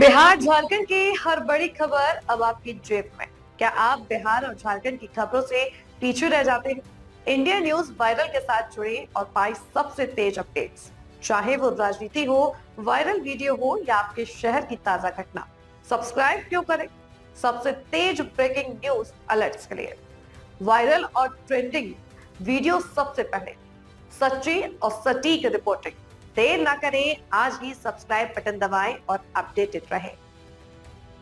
बिहार झारखंड की हर बड़ी खबर अब आपकी जेब में। क्या आप बिहार और झारखंड की खबरों से पीछे रह जाते हैं? इंडिया न्यूज वायरल के साथ जुड़े और पाए सबसे तेज अपडेट्स। चाहे वो राजनीति हो, वायरल वीडियो हो या आपके शहर की ताजा घटना, सब्सक्राइब क्यों करें? सबसे तेज ब्रेकिंग न्यूज अलर्ट्स के लिए वायरल और ट्रेंडिंग वीडियो सबसे पहले, सच्ची और सटीक रिपोर्टिंग। देर ना करें, आज ही सब्सक्राइब बटन दबाएं और अपडेटेड रहें।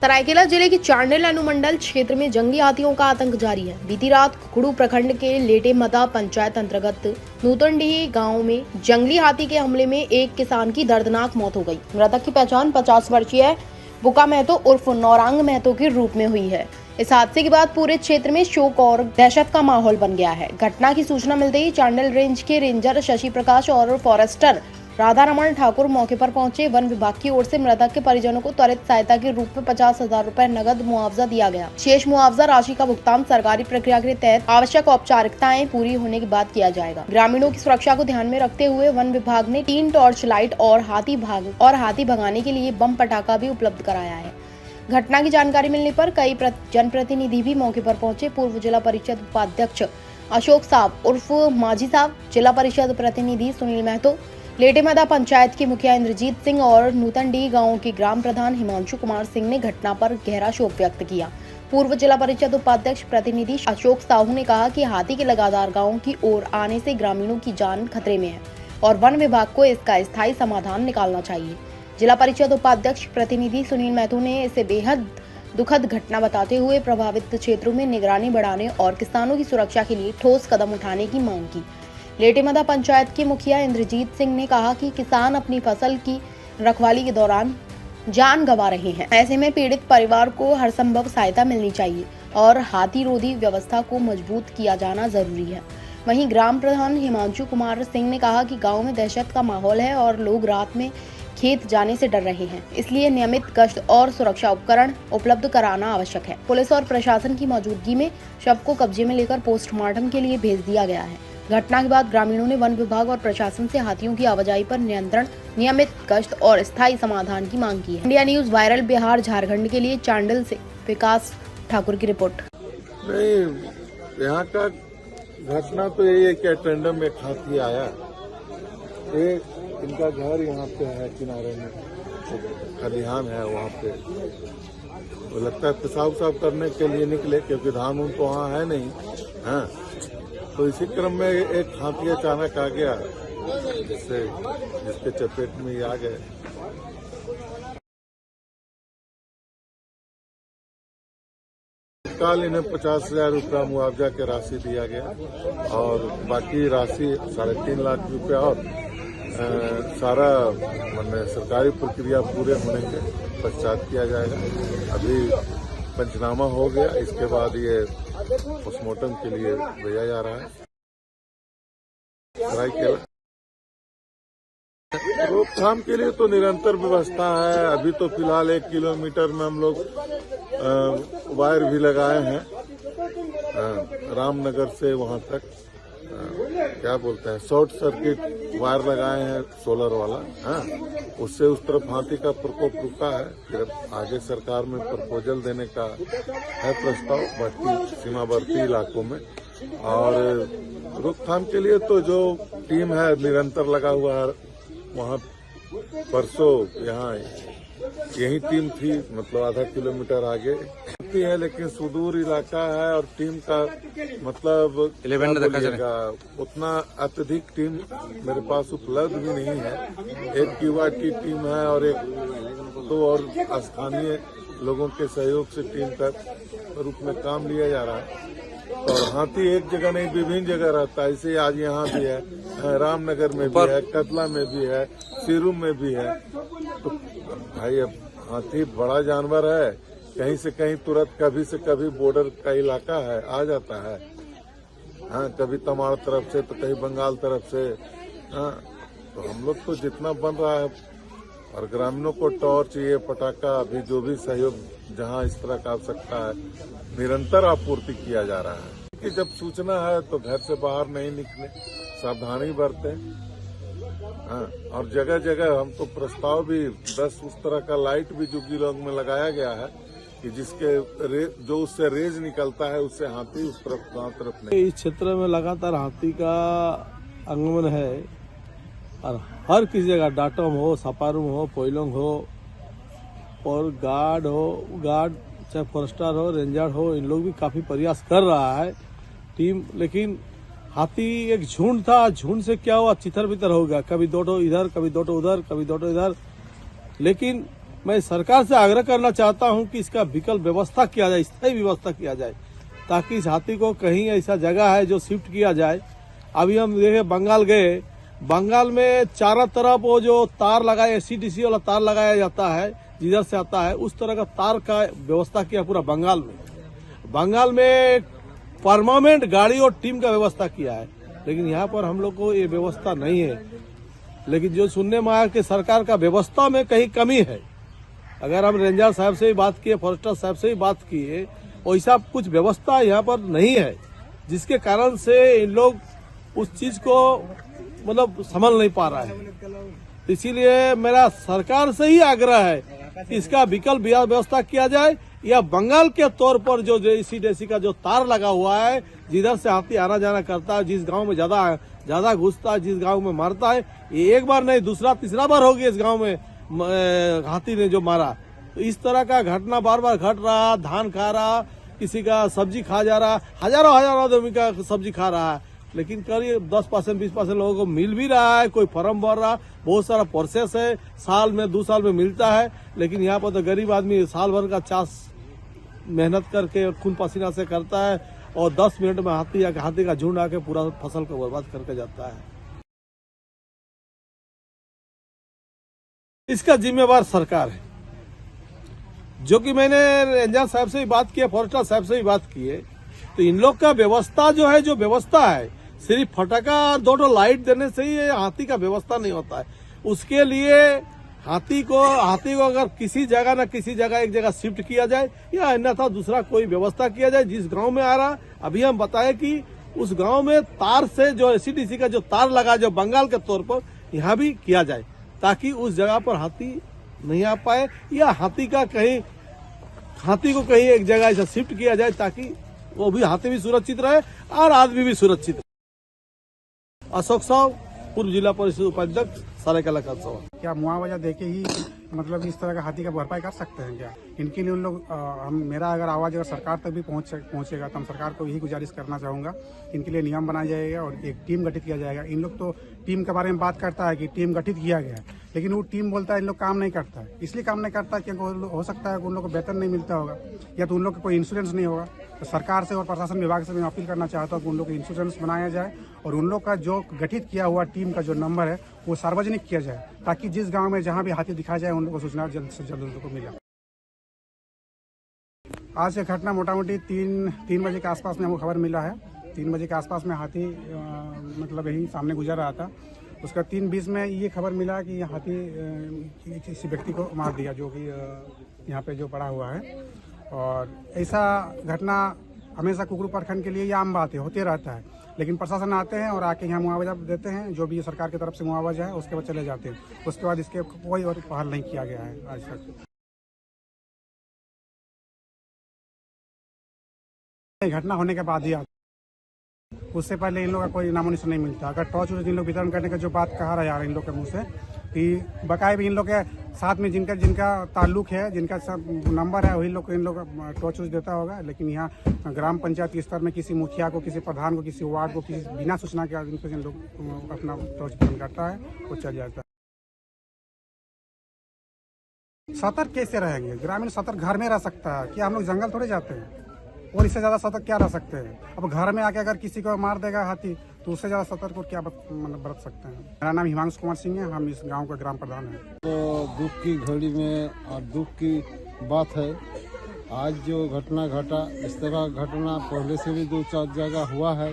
सरायकेला जिले के चांडिल अनुमंडल क्षेत्र में जंगली हाथियों का आतंक जारी है। बीती रात खुखड़ू प्रखंड के लेटेमदा पंचायत अंतर्गत नूतनडीह गांव में जंगली हाथी के हमले में एक किसान की दर्दनाक मौत हो गई। मृतक की पहचान 50 वर्षीय बुका महतो उर्फ नौरांग महतो के रूप में हुई है। इस हादसे के बाद पूरे क्षेत्र में शोक और दहशत का माहौल बन गया है। घटना की सूचना मिलते ही चांडिल रेंज के रेंजर शशि प्रकाश और फॉरेस्टर राधा रमन ठाकुर मौके पर पहुंचे। वन विभाग की ओर से मृतक के परिजनों को त्वरित सहायता के रूप में 50,000 रुपए नगद मुआवजा दिया गया। शेष मुआवजा राशि का भुगतान सरकारी प्रक्रिया के तहत आवश्यक औपचारिकताएं पूरी होने के बाद किया जाएगा। ग्रामीणों की सुरक्षा को ध्यान में रखते हुए वन विभाग ने 3 टॉर्च लाइट और हाथी भगाने के लिए बम पटाखा भी उपलब्ध कराया है। घटना की जानकारी मिलने पर कई जनप्रतिनिधि भी मौके पर पहुंचे। पूर्व जिला परिषद उपाध्यक्ष अशोक साहब उर्फ माझी साहब, जिला परिषद प्रतिनिधि सुनील महतो, लेटेमदा पंचायत के मुखिया इंद्रजीत सिंह और नूतनडीह गांव के ग्राम प्रधान हिमांशु कुमार सिंह ने घटना पर गहरा शोक व्यक्त किया। पूर्व जिला परिषद उपाध्यक्ष प्रतिनिधि अशोक साहू ने कहा कि हाथी के लगातार गांव की ओर आने से ग्रामीणों की जान खतरे में है और वन विभाग को इसका स्थायी समाधान निकालना चाहिए। जिला परिषद उपाध्यक्ष प्रतिनिधि सुनील महतो ने इसे बेहद दुखद घटना बताते हुए प्रभावित क्षेत्रों में निगरानी बढ़ाने और किसानों की सुरक्षा के लिए ठोस कदम उठाने की मांग की। लेटेमदा पंचायत के मुखिया इंद्रजीत सिंह ने कहा कि किसान अपनी फसल की रखवाली के दौरान जान गंवा रहे हैं। ऐसे में पीड़ित परिवार को हर संभव सहायता मिलनी चाहिए और हाथी रोधी व्यवस्था को मजबूत किया जाना जरूरी है। वहीं ग्राम प्रधान हिमांशु कुमार सिंह ने कहा कि गांव में दहशत का माहौल है और लोग रात में खेत जाने से डर रहे हैं, इसलिए नियमित गश्त और सुरक्षा उपकरण उपलब्ध कराना आवश्यक है। पुलिस और प्रशासन की मौजूदगी में शव को कब्जे में लेकर पोस्टमार्टम के लिए भेज दिया गया है। घटना के बाद ग्रामीणों ने वन विभाग और प्रशासन से हाथियों की आवाजाही पर नियंत्रण, नियमित गश्त और स्थायी समाधान की मांग की है। India news viral Bihar Jharkhand के लिए चांडिल से विकास ठाकुर की रिपोर्ट। नहीं, यहाँ का घटना तो यही है कि टेंडम में हाथी आया। इनका घर यहाँ पे है, किनारे में खलिहान है, वहाँ पे तो लगता है पेशाब साफ करने के लिए निकले, क्योंकि धान उन तो वहाँ है नहीं। हाँ, तो इसी क्रम में एक हाथी अचानक आ गया, जिसके चपेट में ही आ गए। तत्काल इन्हें 50,000 रुपया मुआवजा की राशि दिया गया और बाकी राशि 3.5 लाख रुपया और सारा सरकारी प्रक्रिया पूरे होने के पश्चात किया जाएगा। अभी पंचनामा हो गया, इसके बाद ये पोस्टमार्टम के लिए भेजा जा रहा है। सरायकेला रोकथाम के लिए तो निरंतर व्यवस्था है। अभी तो फिलहाल 1 किलोमीटर में हम लोग वायर भी लगाए हैं, रामनगर से वहां तक क्या बोलते हैं शॉर्ट सर्किट वायर लगाए हैं, सोलर वाला। हाँ, उससे उस तरफ हाथी का प्रकोप रुका है। फिर आगे सरकार में प्रपोजल देने का है प्रस्ताव बाकी सीमावर्ती इलाकों में। और रोकथाम के लिए तो जो टीम है निरंतर लगा हुआ है। वहाँ परसों यहाँ यही टीम थी, मतलब आधा किलोमीटर आगे है, लेकिन सुदूर इलाका है और टीम का मतलब उतना अत्यधिक टीम मेरे पास उपलब्ध भी नहीं है। एक युवा की टीम है और और स्थानीय लोगों के सहयोग से टीम का रूप में काम लिया जा रहा है। और हाथी एक जगह नहीं, विभिन्न जगह रहता है। इसे आज यहाँ भी है, रामनगर में भी है, कतला में भी है, सिरू में भी है। तो भाई अब हाथी बड़ा जानवर है, कहीं से कहीं तुरंत कभी से कभी बॉर्डर का इलाका है, आ जाता है। हाँ, कभी तमाड़ तरफ से तो कहीं बंगाल तरफ से। हाँ, तो हम लोग तो जितना बन रहा है और ग्रामीणों को टॉर्च, ये पटाखा, अभी जो भी सहयोग जहाँ इस तरह का आवश्यकता है निरंतर आपूर्ति किया जा रहा है। कि जब सूचना है तो घर से बाहर नहीं निकले, सावधानी बरतें। हाँ, और जगह जगह हम तो प्रस्ताव भी 10 उस तरह का लाइट भी जुग्गीलोंग में लगाया गया है कि जिसके जो उससे रेज निकलता है उससे हाथी उस तरफ गांव तरफ नहीं। इस क्षेत्र में लगातार हाथी का आगमन है और हर किसी जगह डाटम हो, सपारुम हो, पोइलोंग हो और गार्ड चाहे फॉरेस्टर हो, रेंजर हो, इन लोग भी काफी प्रयास कर रहा है टीम। लेकिन हाथी एक झुंड था, झुंड से क्या हुआ, चितर बितर हो गया, कभी दो ठो इधर, कभी दो ठो उधर, कभी दो ठो इधर। लेकिन मैं सरकार से आग्रह करना चाहता हूं कि इसका विकल्प व्यवस्था किया जाए, स्थायी व्यवस्था किया जाए, ताकि इस हाथी को कहीं ऐसा जगह है जो शिफ्ट किया जाए। अभी हम देखे बंगाल गए, बंगाल में चारों तरफ वो जो तार लगाया, एसीडीसी वाला तार लगाया जाता है, जिधर से आता है उस तरह का तार का व्यवस्था किया पूरा बंगाल में। बंगाल में परमानेंट गाड़ी और टीम का व्यवस्था किया है, लेकिन यहाँ पर हम लोग को ये व्यवस्था नहीं है। लेकिन जो सुनने में आया कि सरकार का व्यवस्था में कहीं कमी है। अगर हम रेंजर साहब से भी बात किए, फॉरेस्टर साहब से भी बात किए, वैसा कुछ व्यवस्था यहाँ पर नहीं है, जिसके कारण से इन लोग उस चीज को मतलब संभल नहीं पा रहा है। इसीलिए मेरा सरकार से ही आग्रह है कि इसका विकल्प व्यवस्था किया जाए, या बंगाल के तौर पर जो एसीडीसी का जो तार लगा हुआ है, जिधर से हाथी आना जाना करता है, जिस गांव में ज्यादा घुसता है, जिस गांव में मारता है, ये एक बार नहीं दूसरा तीसरा बार हो गया इस गांव में हाथी ने जो मारा। तो इस तरह का घटना बार बार घट रहा, धान खा रहा, किसी का सब्जी खा जा रहा, हजारों आदमी का सब्जी खा रहा है। लेकिन करीब 10% 20% लोगों को मिल भी रहा है, कोई फॉर्म भर रहा, बहुत सारा प्रोसेस है, साल में 2 साल में मिलता है। लेकिन यहाँ पर तो गरीब आदमी साल भर का चास मेहनत करके खून पसीना से करता है और 10 मिनट में हाथी का झुंड आके पूरा फसल को बर्बाद करके जाता है। इसका जिम्मेवार सरकार है, जो कि मैंने रेंजर साहब से भी बात की है, फॉरेस्टर साहब से भी बात की है। तो इन लोग का व्यवस्था जो है, जो व्यवस्था है, सिर्फ फटाका और 2 लाइट देने से ही हाथी का व्यवस्था नहीं होता है। उसके लिए हाथी को अगर किसी जगह न किसी जगह एक जगह शिफ्ट किया जाए, या अन्यथा दूसरा कोई व्यवस्था किया जाए। जिस गांव में आ रहा, अभी हम बताए कि उस गांव में तार से जो एसीडीसी का जो तार लगा, जो बंगाल के तौर पर यहाँ भी किया जाए, ताकि उस जगह पर हाथी नहीं आ पाए, या हाथी को कहीं एक जगह ऐसा शिफ्ट किया जाए, ताकि वो भी हाथी भी सुरक्षित रहे और आदमी भी सुरक्षित रहे। अशोक साहब, पूर्व जिला परिषद उपाध्यक्ष, सरायकेला खरसावां। क्या मुआवजा देके ही मतलब इस तरह का हाथी का भरपाई कर सकते हैं क्या? इनके लिए उन लोग मेरा अगर आवाज अगर सरकार तक भी पहुंचेगा तो हम सरकार को यही गुजारिश करना चाहूंगा, इनके लिए नियम बनाया जाएगा और एक टीम गठित किया जाएगा। इन लोग तो टीम के बारे में बात करता है कि टीम गठित किया गया है, लेकिन वो टीम बोलता है इन लोग काम नहीं करता है। इसलिए काम नहीं करता क्योंकि हो सकता है कि उन लोग को वेतन नहीं मिलता होगा, या तो उन लोग का कोई इंश्योरेंस नहीं होगा। तो सरकार से और प्रशासन विभाग से मैं अपील करना चाहता हूँ कि उन लोग को इंश्योरेंस बनाया जाए और उन लोग का जो गठित किया हुआ टीम का जो नंबर है वो सार्वजनिक किया जाए, ताकि जिस गांव में जहां भी हाथी दिखा जाए उन लोगों को सूचना जल्द से जल्द उनको मिले। आज ये घटना मोटा मोटी 3 बजे के आसपास में हमको खबर मिला है। 3 बजे के आसपास में हाथी मतलब यही सामने गुजर रहा था। उसका 3:20 में ये खबर मिला कि हाथी किसी व्यक्ति को मार दिया, जो कि यहाँ पे जो पड़ा हुआ है। और ऐसा घटना हमेशा कुकरू प्रखंड के लिए ये आम बात है, होते रहता है। लेकिन प्रशासन आते हैं और आके यहाँ मुआवजा देते हैं, जो भी सरकार की तरफ से मुआवजा है, उसके बाद चले जाते हैं। उसके बाद इसके कोई और पहल नहीं किया गया है आज तक। घटना होने के बाद ही उससे पहले इन लोग का कोई नामोनिशान नहीं मिलता। अगर टॉर्च इन लोग वितरण करने का जो बात कहा रहा यार इन लोग के मुंह से, कि बकाए भी इन लोग के साथ में जिनका ताल्लुक है, जिनका सब नंबर है, वही लोग इन लोग टॉर्च देता होगा। लेकिन यहाँ ग्राम पंचायत के स्तर में किसी मुखिया को, किसी प्रधान को, किसी वार्ड को, किसी बिना सूचना के इन लोग अपना टॉर्च वितरण करता है, वो चल जाता है। सतर्क कैसे रहेंगे? ग्रामीण सतर्क घर में रह सकता है, क्या हम लोग जंगल थोड़े जाते हैं? और इससे ज्यादा सतर्क क्या रह सकते हैं? अब घर में आके अगर किसी को मार देगा हाथी, तो उससे ज्यादा सतर्क और क्या मतलब बरत सकते हैं? मेरा नाम हिमांशु कुमार सिंह है, हम इस गांव का ग्राम प्रधान हैं। तो दुख की घड़ी में और दुख की बात है, आज जो घटना घटा, इस तरह घटना पहले से भी 2-4 जगह हुआ है।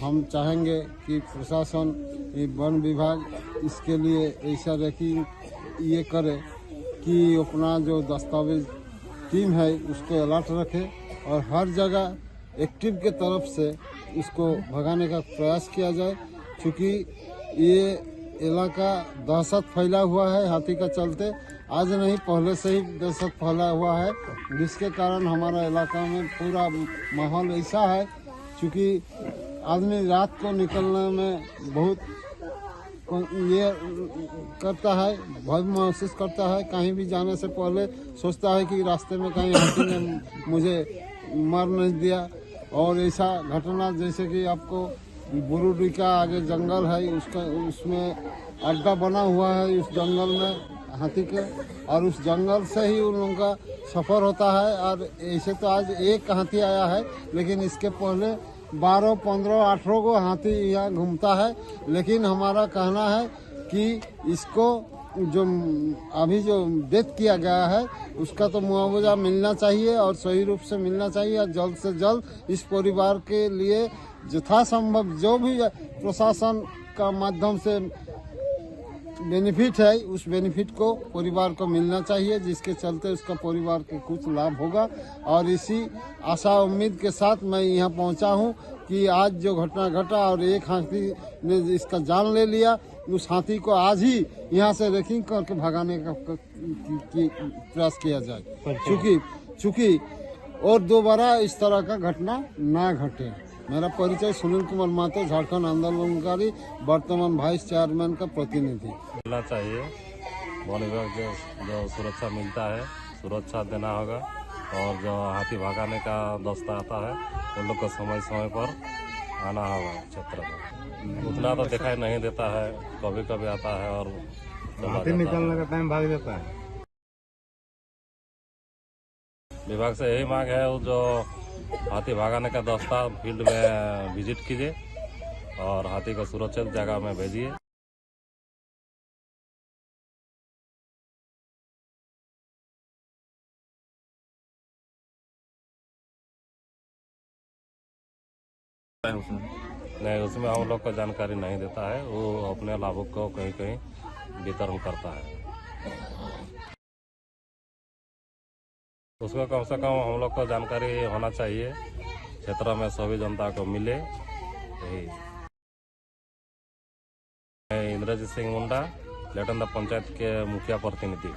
हम चाहेंगे कि प्रशासन, वन विभाग इसके लिए ऐसा रैंकिंग ये करे कि अपना जो दस्तावेज टीम है उसको अलर्ट रखे और हर जगह एक्टिव के तरफ से उसको भगाने का प्रयास किया जाए, क्योंकि ये इलाका दहशत फैला हुआ है हाथी का चलते। आज नहीं पहले से ही दहशत फैला हुआ है, जिसके कारण हमारा इलाका में पूरा माहौल ऐसा है क्योंकि आदमी रात को निकलने में बहुत ये करता है, भय महसूस करता है। कहीं भी जाने से पहले सोचता है कि रास्ते में कहीं हाथी ने मुझे मार नहीं दिया। और ऐसा घटना जैसे कि आपको बुरुडी का आगे जंगल है, उसमें अड्डा बना हुआ है उस जंगल में हाथी के, और उस जंगल से ही उन लोगों का सफ़र होता है। और ऐसे तो आज एक हाथी आया है, लेकिन इसके पहले 12, 15, 18 को हाथी यहाँ घूमता है। लेकिन हमारा कहना है कि इसको जो अभी जो डेथ किया गया है उसका तो मुआवजा मिलना चाहिए और सही रूप से मिलना चाहिए, और जल्द से जल्द इस परिवार के लिए यथासंभव जो भी प्रशासन का माध्यम से बेनिफिट है उस बेनिफिट को परिवार को मिलना चाहिए, जिसके चलते उसका परिवार के कुछ लाभ होगा। और इसी आशा उम्मीद के साथ मैं यहाँ पहुँचा हूँ कि आज जो घटना घटा और एक हाथी ने इसका जान ले लिया, उस हाथी को आज ही यहाँ से रेकिंग करके भगाने का प्रयास किया जाए, चूँकि और दोबारा इस तरह का घटना ना घटे। मेरा परिचय सुनील कुमार महतो, झारखंड आंदोलनकारी, वर्तमान वाइस चेयरमैन का प्रतिनिधि। मिलना चाहिए, वन विभाग जो सुरक्षा मिलता है सुरक्षा देना होगा, और जो हाथी भगाने का दस्ता आता है उन लोग को समय समय पर आना होगा क्षेत्र में। उतना तो दिखाई नहीं देता है, कभी कभी आता है और हाथी निकलने का टाइम भाग जाता है। विभाग से यही मांग है वो जो हाथी भगाने का दस्ता फील्ड में विजिट कीजिए और हाथी को सुरक्षित जगह में भेजिए। नहीं, उसमें हम लोग को जानकारी नहीं देता है, वो अपने लाभुक को कहीं कहीं वितरण करता है। उसको कम से कम हम लोग को जानकारी होना चाहिए, क्षेत्र में सभी जनता को मिले। यही इंद्रजीत सिंह मुंडा, लेटन पंचायत के मुखिया प्रतिनिधि।